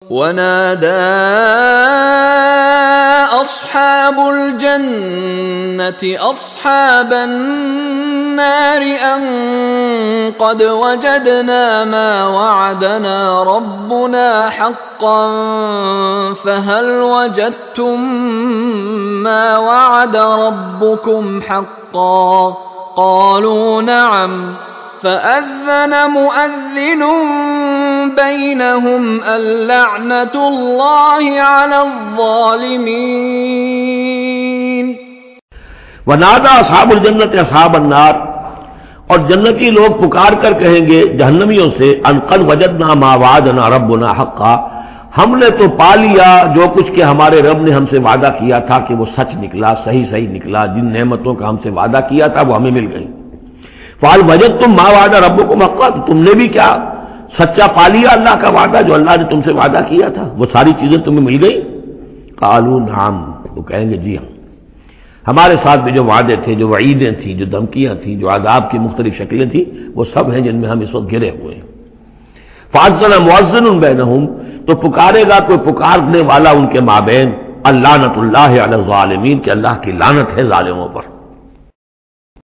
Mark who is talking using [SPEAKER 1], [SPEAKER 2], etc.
[SPEAKER 1] वनादा अस्हाबुल जन्नति अस्हाबन नारि अन क़द वजदना मा वअदना रब्बुना हक़्क़न फहल वजदतुम मा वअद रब्बुकुम हक़्क़न क़ालू नअम फ़अज़्ज़न मुअज़्ज़िन बैनहुम अल्लअनतुल्लाहि अलज़्ज़ालिमीन।
[SPEAKER 2] वनादा अस्हाबुल जन्नति अस्हाबन नार, और जन्नती लोग पुकार कर कहेंगे जहन्नमियों से अन क़द वजदना मा वअदना रब्बुना हक़्क़ा, हमने तो पा लिया जो कुछ के हमारे रब ने हमसे वादा किया था कि वो सच निकला, सही सही निकला। जिन नेमतों का हमसे वादा किया था वो हमें मिल गई। फ़हल वजदतुम मा वअद रब्बुकुम हक़्क़ा, तुमने भी क्या सच्चा पा लिया अल्लाह का वादा जो अल्लाह ने तुमसे वादा किया था, वो सारी चीजें तुम्हें मिल गई। क़ालू नाम, वो कहेंगे जी हाँ, हमारे साथ भी जो वादे थे, जो वईदें थी, जो धमकियां थी, जो आदाब की मुख्तलिफ शक्लें थी, वो सब हैं जिनमें हम इस वक्त घिरे हुए हैं। फ़अज़्ज़न मुअज़्ज़िनुन बैनहुम, तो पुकारेगा कोई पुकारने वाला उनके माबैन अल्लानतुल्लाहि अलज़्ज़ालिमीन, कि अल्लाह की लानत है जालिमों पर।